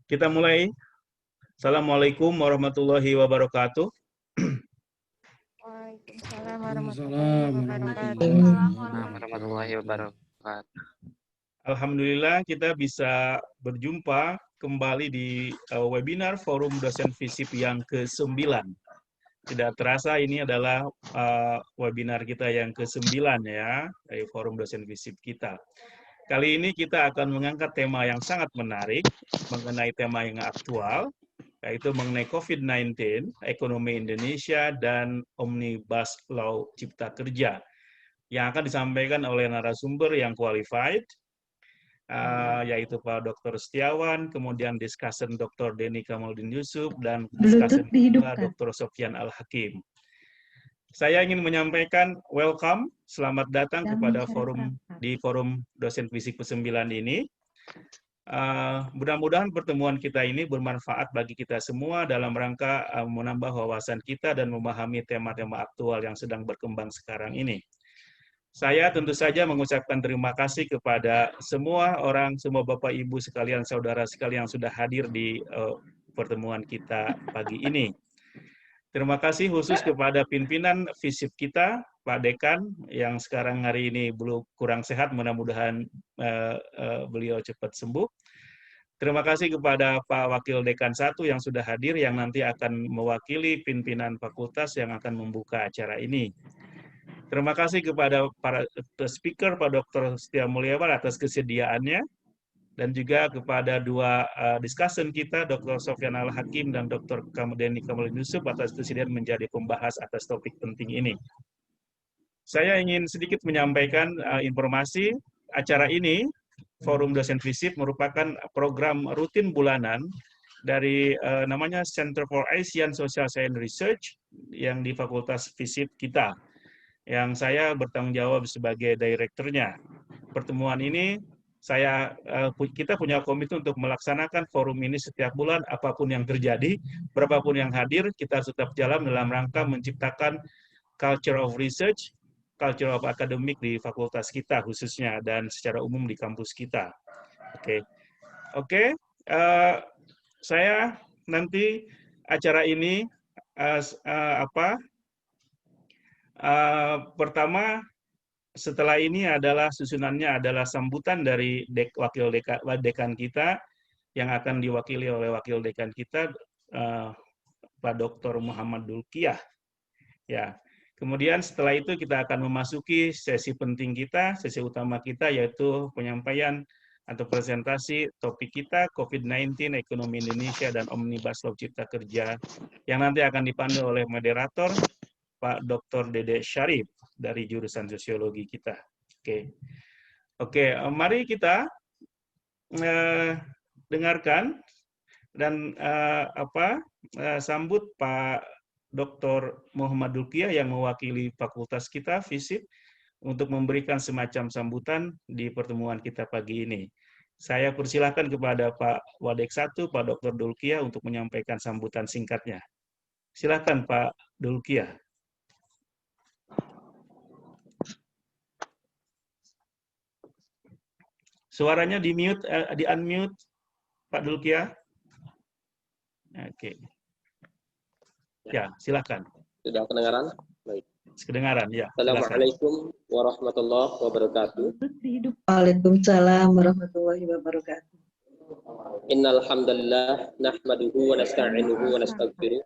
Kita mulai. Assalamualaikum warahmatullahi wabarakatuh. Waalaikumsalam warahmatullahi wabarakatuh. Warahmatullahi wabarakatuh. Alhamdulillah kita bisa berjumpa kembali di webinar Forum Dosen FISIP yang ke-9. Tidak terasa ini adalah webinar kita yang ke-9 ya, dari Forum Dosen FISIP kita. Kali ini kita akan mengangkat tema yang sangat menarik, mengenai tema yang aktual, yaitu mengenai COVID-19, ekonomi Indonesia, dan Omnibus Law Cipta Kerja, yang akan disampaikan oleh narasumber yang qualified, yaitu Pak Dr. Setiawan, kemudian discussion Dr. Denny Kamaludin Yusuf, dan discussion Dr. Sofyan Al-Hakim. Saya ingin menyampaikan welcome, selamat datang kepada forum Dosen FISIP ke-9 ini. Mudah-mudahan pertemuan kita ini bermanfaat bagi kita semua dalam rangka menambah wawasan kita dan memahami tema-tema aktual yang sedang berkembang sekarang ini. Saya tentu saja mengucapkan terima kasih kepada semua orang, semua Bapak Ibu sekalian, saudara sekalian yang sudah hadir di pertemuan kita pagi ini. Terima kasih khusus kepada pimpinan FISIP kita, Pak Dekan, yang sekarang hari ini belum kurang sehat, mudah-mudahan beliau cepat sembuh. Terima kasih kepada Pak Wakil Dekan 1 yang sudah hadir, yang nanti akan mewakili pimpinan fakultas yang akan membuka acara ini. Terima kasih kepada para speaker, Pak Dr. Setia Mulyawan atas kesediaannya, dan juga kepada dua discussion kita, Dr. Sofyan Al-Hakim dan Dr. Denny Kamaludin Yusuf atas kesediaan menjadi pembahas atas topik penting ini. Saya ingin sedikit menyampaikan informasi acara ini. Forum Dosen FISIP merupakan program rutin bulanan dari namanya Center for Asian Social Science Research yang di Fakultas FISIP kita, yang saya bertanggung jawab sebagai direkturnya. Pertemuan ini kita punya komitmen untuk melaksanakan forum ini setiap bulan, apapun yang terjadi, berapapun yang hadir, kita harus tetap jalan dalam rangka menciptakan culture of research, culture of academic di fakultas kita khususnya, dan secara umum di kampus kita. Oke. Saya nanti acara ini pertama, setelah ini adalah susunannya adalah sambutan dari wakil dekan kita yang akan diwakili oleh wakil dekan kita, Pak Dr. Muhammad Dulkiah. Ya. Kemudian setelah itu kita akan memasuki sesi penting kita, sesi utama kita, yaitu penyampaian atau presentasi topik kita COVID-19, ekonomi Indonesia, dan Omnibus Law Cipta Kerja, yang nanti akan dipandu oleh moderator Pak Dr. Dede Syarif dari jurusan sosiologi kita. Oke, mari kita dengarkan dan sambut Pak Dr. Muhammad Dulkiah yang mewakili fakultas kita FISIP untuk memberikan semacam sambutan di pertemuan kita pagi ini. Saya persilahkan kepada Pak Wadek 1, Pak Dr. Dulkiah untuk menyampaikan sambutan singkatnya. Silakan Pak Dulkiah. Suaranya di unmute, Pak Dulkiah. Oke. Ya, silakan. Sudah kedengaran? Baik. Kedengaran, ya. Assalamualaikum warahmatullahi wabarakatuh. Waalaikumsalam warahmatullahi wabarakatuh. Innal hamdalillah nahmaduhu wa nasta'inuhu wa nastaghfiruh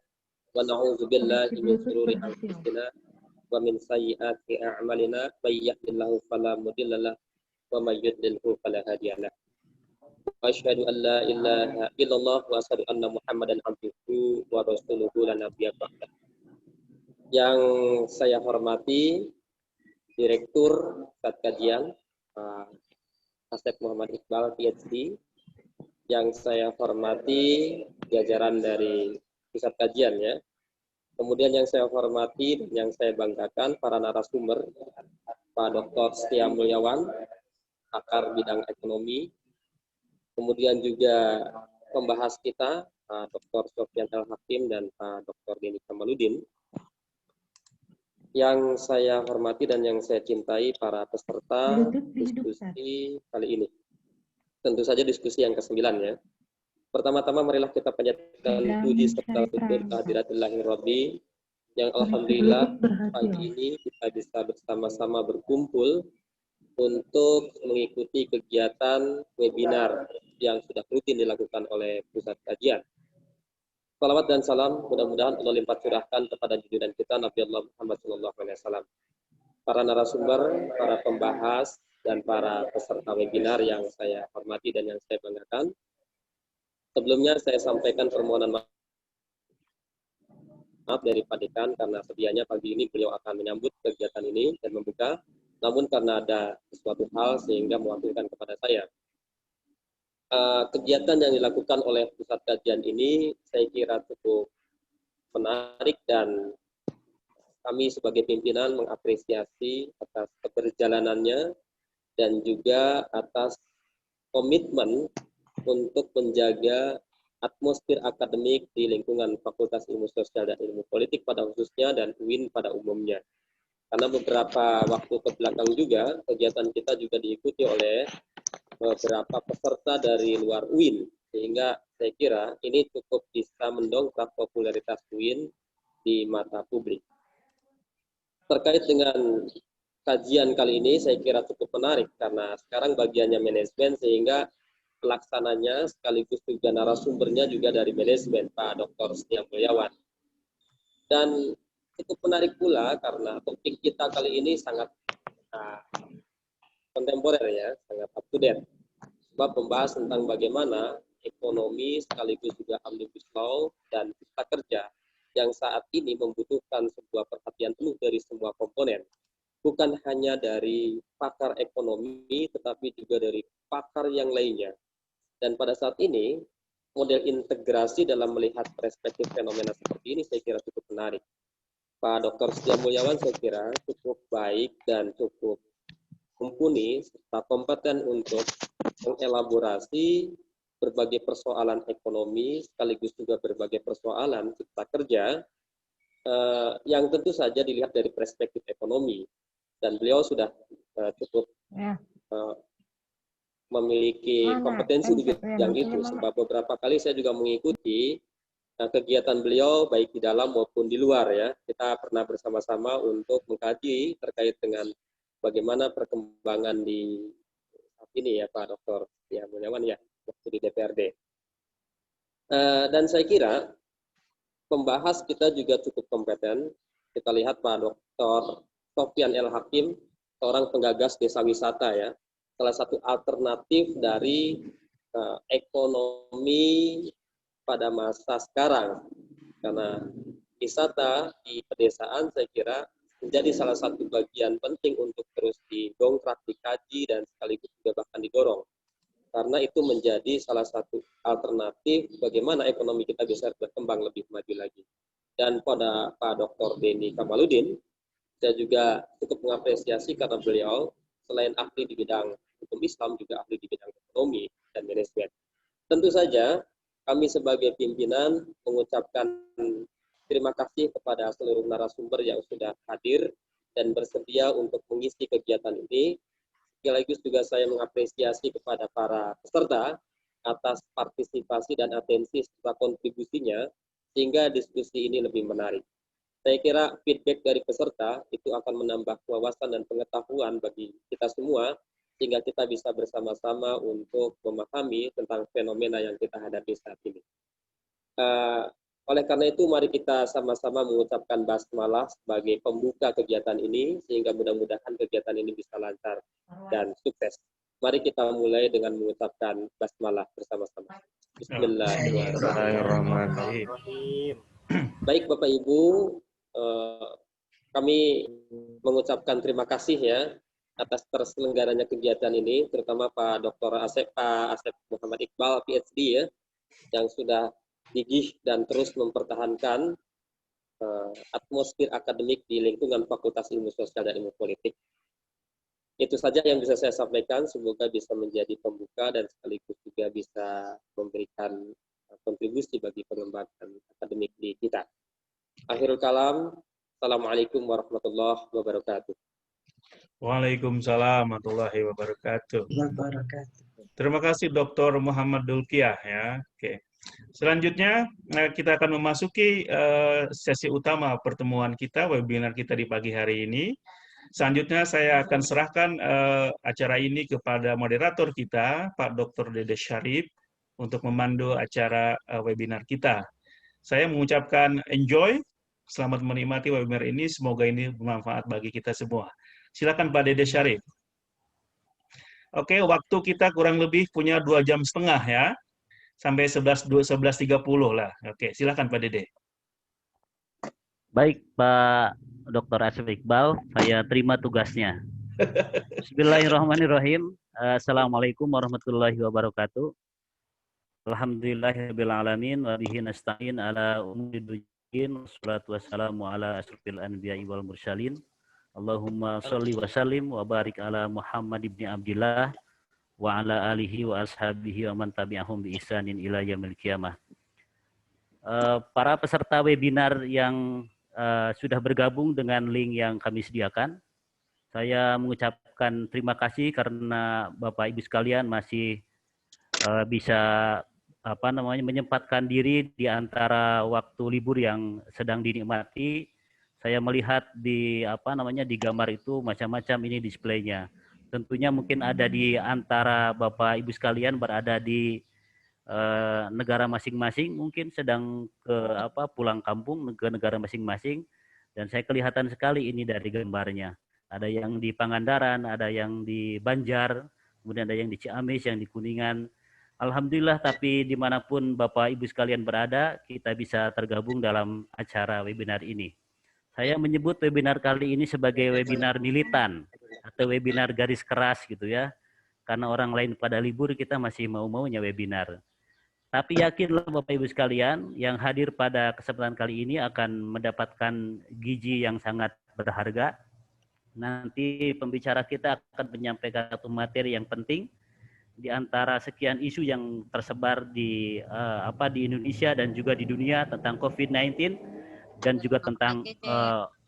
wa na'udzu billahi min shururi anfusina wa min sayyiati a'malina may yahdihillahu fala mudilla lahu wa may yudlilhu fala hadiya lahu. Wa asyhadu an la ilaha illallah wa asyhadu anna Muhammadan abduhu wa rasuluhu la nabiyya ba'dah. Yang saya hormati Direktur Pusat Kajian Pak Asep Muhammad Iqbal PhD, yang saya hormati jajaran dari Pusat Kajian ya. Kemudian yang saya hormati dan yang saya banggakan para narasumber, Pak Dr. Setia Mulyawan, pakar bidang ekonomi. Kemudian juga pembahas kita, Pak Dr. Sofyan Al-Hakim dan Pak Dr. Denny Kamaludin. Yang saya hormati dan yang saya cintai para peserta diskusi kali ini. Tentu saja diskusi yang ke-9 ya. Pertama-tama marilah kita panjatkan puji serta syukur kehadiratillahir Rabbi yang alhamdulillah pagi ini kita bisa bersama-sama berkumpul untuk mengikuti kegiatan webinar yang sudah rutin dilakukan oleh pusat kajian. Salawat dan salam mudah-mudahan Allah limpah curahkan kepada junjungan kita Nabi Allah Muhammad SAW, para narasumber, para pembahas, dan para peserta webinar yang saya hormati dan yang saya banggakan. Sebelumnya saya sampaikan permohonan maaf dari Pak Dekan karena sedianya pagi ini beliau akan menyambut kegiatan ini dan membuka, namun karena ada sesuatu hal sehingga mewakilkan kepada saya. Kegiatan yang dilakukan oleh pusat kajian ini saya kira cukup menarik dan kami sebagai pimpinan mengapresiasi atas keberjalanannya dan juga atas komitmen untuk menjaga atmosfer akademik di lingkungan Fakultas Ilmu Sosial dan Ilmu Politik pada khususnya dan UIN pada umumnya. Karena beberapa waktu kebelakang juga kegiatan kita juga diikuti oleh beberapa peserta dari luar UIN, sehingga saya kira ini cukup bisa mendongkrak popularitas UIN di mata publik. Terkait dengan kajian kali ini saya kira cukup menarik karena sekarang bagiannya manajemen sehingga pelaksananya sekaligus juga narasumbernya juga dari manajemen Pak Dr. Setia Mulyawan. Dan cukup menarik pula karena topik kita kali ini sangat kontemporer ya, sangat up to date. Sebab membahas tentang bagaimana ekonomi sekaligus juga omnibus law dan cipta kerja yang saat ini membutuhkan sebuah perhatian penuh dari semua komponen. Bukan hanya dari pakar ekonomi tetapi juga dari pakar yang lainnya. Dan pada saat ini, model integrasi dalam melihat perspektif fenomena seperti ini saya kira cukup menarik. Pak Dr. Setia Mulyawan saya kira cukup baik dan cukup mumpuni serta kompeten untuk mengelaborasi berbagai persoalan ekonomi sekaligus juga berbagai persoalan cipta kerja yang tentu saja dilihat dari perspektif ekonomi. Dan beliau sudah cukup memiliki kompetensi di bidang itu, sebab beberapa kali saya juga mengikuti kegiatan beliau baik di dalam maupun di luar ya. Kita pernah bersama-sama untuk mengkaji terkait dengan bagaimana perkembangan di saat ini ya Pak Dr. Setia Mulyawan ya, waktu di DPRD. Dan saya kira pembahas kita juga cukup kompeten. Kita lihat Pak Dr. Sofyan El Hakim, seorang penggagas desa wisata ya, salah satu alternatif dari ekonomi pada masa sekarang. Karena wisata di pedesaan saya kira menjadi salah satu bagian penting untuk terus didongkrak, dikaji, dan sekaligus juga bahkan didorong. Karena itu menjadi salah satu alternatif bagaimana ekonomi kita bisa berkembang lebih maju lagi. Dan pada Pak Dr. Denny Kamaludin, saya juga cukup mengapresiasi karena beliau selain ahli di bidang hukum Islam juga ahli di bidang ekonomi dan manajemen. Tentu saja kami sebagai pimpinan mengucapkan terima kasih kepada seluruh narasumber yang sudah hadir dan bersedia untuk mengisi kegiatan ini. Sekaligus juga saya mengapresiasi kepada para peserta atas partisipasi dan atensi serta kontribusinya sehingga diskusi ini lebih menarik. Saya kira feedback dari peserta itu akan menambah wawasan dan pengetahuan bagi kita semua sehingga kita bisa bersama-sama untuk memahami tentang fenomena yang kita hadapi saat ini. Oleh karena itu, mari kita sama-sama mengucapkan basmalah sebagai pembuka kegiatan ini, sehingga mudah-mudahan kegiatan ini bisa lancar dan sukses. Mari kita mulai dengan mengucapkan basmalah bersama-sama. Bismillahirrahmanirrahim. Baik Bapak Ibu, kami mengucapkan terima kasih ya atas terselenggaranya kegiatan ini, terutama Pak Dr. Asep Muhammad Iqbal, PhD ya, yang sudah gigih dan terus mempertahankan atmosfer akademik di lingkungan Fakultas Ilmu Sosial dan Ilmu Politik. Itu saja yang bisa saya sampaikan, semoga bisa menjadi pembuka dan sekaligus juga bisa memberikan kontribusi bagi pengembangan akademik di kita. Akhirul kalam, Assalamualaikum warahmatullahi wabarakatuh. Waalaikumsalam warahmatullahi wabarakatuh. Terima kasih Dr. Muhammad Dulkiah ya. Oke. Selanjutnya kita akan memasuki sesi utama pertemuan kita, webinar kita di pagi hari ini. Selanjutnya saya akan serahkan acara ini kepada moderator kita, Pak Dr. Dede Syarif, untuk memandu acara webinar kita. Saya mengucapkan enjoy, selamat menikmati webinar ini, semoga ini bermanfaat bagi kita semua. Silakan Pak Dede Syarif. Oke, waktu kita kurang lebih punya 2,5 jam ya, sampai 11.30 lah. Oke, silakan Pak Dede. Baik, Pak Dr. Asif Iqbal, saya terima tugasnya. Bismillahirrahmanirrahim. Assalamualaikum warahmatullahi wabarakatuh. Alhamdulillahirabbil alamin wa bihi nasta'in ala umuri dunya wassalatu wassalamu ala asyrofil anbiya'i wal mursalin. Allahumma sholli wa sallim wa barik ala Muhammad ibn Abdillah wa ala alihi wa ashabihi wa man tabi'ahum bi ihsanin ila yaumil qiyamah. Para peserta webinar yang sudah bergabung dengan link yang kami sediakan, saya mengucapkan terima kasih karena Bapak Ibu sekalian masih bisa menyempatkan diri di antara waktu libur yang sedang dinikmati. Saya melihat di di gambar itu macam-macam ini displaynya. Tentunya mungkin ada di antara Bapak Ibu sekalian berada di negara masing-masing, mungkin sedang pulang kampung ke negara masing-masing, dan saya kelihatan sekali ini dari gambarnya. Ada yang di Pangandaran, ada yang di Banjar, kemudian ada yang di Ciamis, yang di Kuningan. Alhamdulillah, tapi dimanapun Bapak Ibu sekalian berada, kita bisa tergabung dalam acara webinar ini. Saya menyebut webinar kali ini sebagai webinar militan atau webinar garis keras gitu ya. Karena orang lain pada libur, kita masih mau-maunya webinar. Tapi yakinlah Bapak Ibu sekalian, yang hadir pada kesempatan kali ini akan mendapatkan gizi yang sangat berharga. Nanti pembicara kita akan menyampaikan satu materi yang penting di antara sekian isu yang tersebar di Indonesia dan juga di dunia tentang COVID-19 dan juga tentang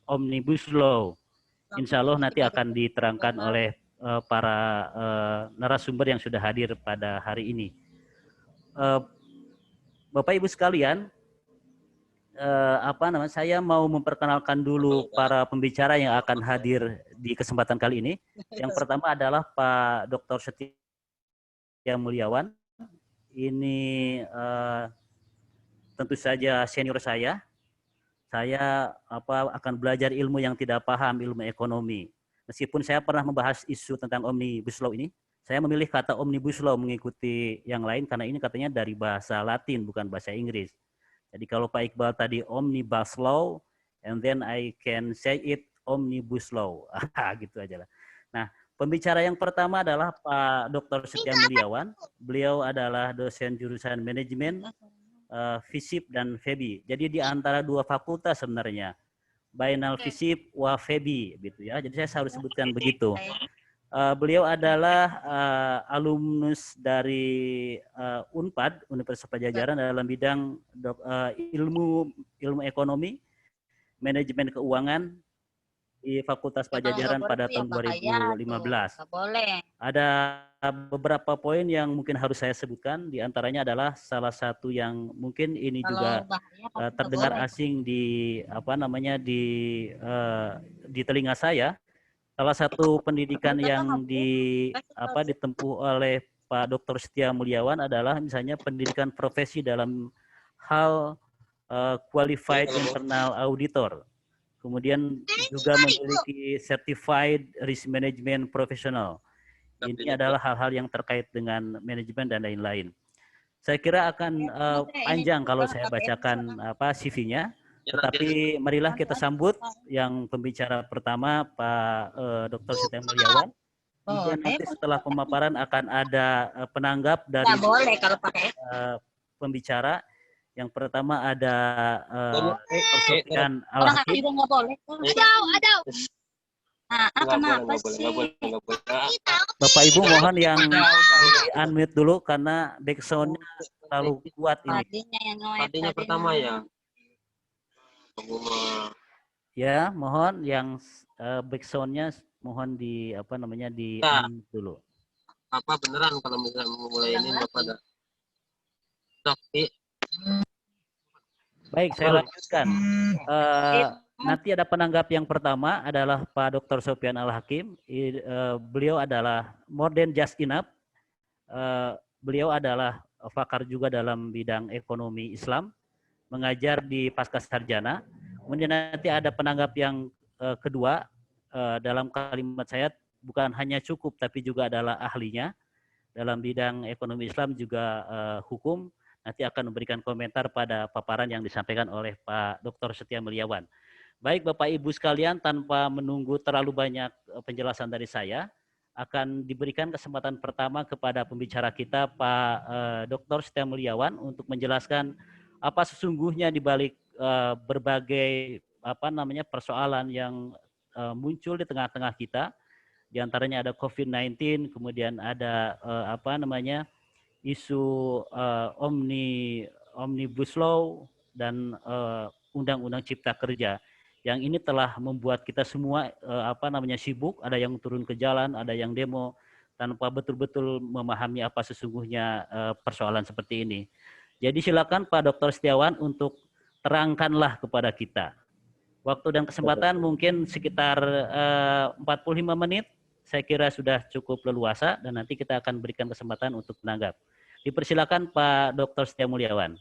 Omnibus Law. Insya Allah nanti akan diterangkan oleh para narasumber yang sudah hadir pada hari ini. Bapak Ibu sekalian, saya mau memperkenalkan dulu para pembicara yang akan hadir di kesempatan kali ini. Yang pertama adalah Pak Dr. Setia Mulyawan. Ini tentu saja senior saya. Saya akan belajar ilmu yang tidak paham, ilmu ekonomi. Meskipun saya pernah membahas isu tentang Omnibus Law ini, saya memilih kata Omnibus Law mengikuti yang lain karena ini katanya dari bahasa Latin, bukan bahasa Inggris. Jadi kalau Pak Iqbal tadi Omnibus Law, and then I can say it Omnibus Law. Gitu aja lah. Nah, pembicara yang pertama adalah Pak Dr. Setia Mulyawan. Beliau adalah dosen jurusan manajemen, FISIP dan FEBI. Jadi di antara dua fakultas sebenarnya, Bainal FISIP wa FEBI gitu ya. Jadi saya harus sebutkan begitu. Beliau adalah alumnus dari Unpad, Universitas Padjadjaran, dalam bidang ilmu ekonomi, manajemen keuangan di Fakultas Padjadjaran pada tahun 2015. Ada beberapa poin yang mungkin harus saya sebutkan, di antaranya adalah salah satu yang mungkin ini juga terdengar asing di di telinga saya. Salah satu pendidikan yang ditempuh oleh Pak Dr. Setia Mulyawan adalah misalnya pendidikan profesi dalam hal qualified internal auditor. Kemudian juga memiliki certified risk management professional. Ini adalah hal-hal yang terkait dengan manajemen dan lain-lain. Saya kira akan panjang kalau saya bacakan CV-nya. Tetapi marilah kita sambut yang pembicara pertama, Pak Dr. Setia Mulyawan. Kemudian nanti setelah pemaparan akan ada penanggap dari pembicara. Yang pertama ada Sofian Al-Hakim. Bapak Ibu mohon yang unmute dulu karena backsound-nya terlalu kuat ini. Tadinya pertama ya. Ya, mohon yang backsound-nya mohon di di unmute dulu. Bapak beneran kalau misalnya mulai ini Bapak ada. Sok, Baik, saya lanjutkan. Nanti ada penanggap yang pertama adalah Pak Dr. Sofyan Al-Hakim. Beliau adalah more than just enough. Beliau adalah pakar juga dalam bidang ekonomi Islam, mengajar di Pasca Sarjana. Kemudian nanti ada penanggap yang kedua, dalam kalimat saya bukan hanya cukup tapi juga adalah ahlinya dalam bidang ekonomi Islam juga hukum. Nanti akan memberikan komentar pada paparan yang disampaikan oleh Pak Dr. Setia Muliawan. Baik Bapak Ibu sekalian, tanpa menunggu terlalu banyak penjelasan dari saya, akan diberikan kesempatan pertama kepada pembicara kita Pak Dr. Setia Muliawan untuk menjelaskan apa sesungguhnya di balik berbagai persoalan yang muncul di tengah-tengah kita. Di antaranya ada COVID-19, kemudian ada isu Omnibus Law dan Undang-Undang Cipta Kerja. Yang ini telah membuat kita semua sibuk, ada yang turun ke jalan, ada yang demo tanpa betul-betul memahami apa sesungguhnya persoalan seperti ini. Jadi silakan Pak Dr. Setiawan untuk terangkanlah kepada kita. Waktu dan kesempatan mungkin sekitar 45 menit. Saya kira sudah cukup leluasa dan nanti kita akan berikan kesempatan untuk menanggap. Dipersilakan Pak Dr. Setia Muliawan.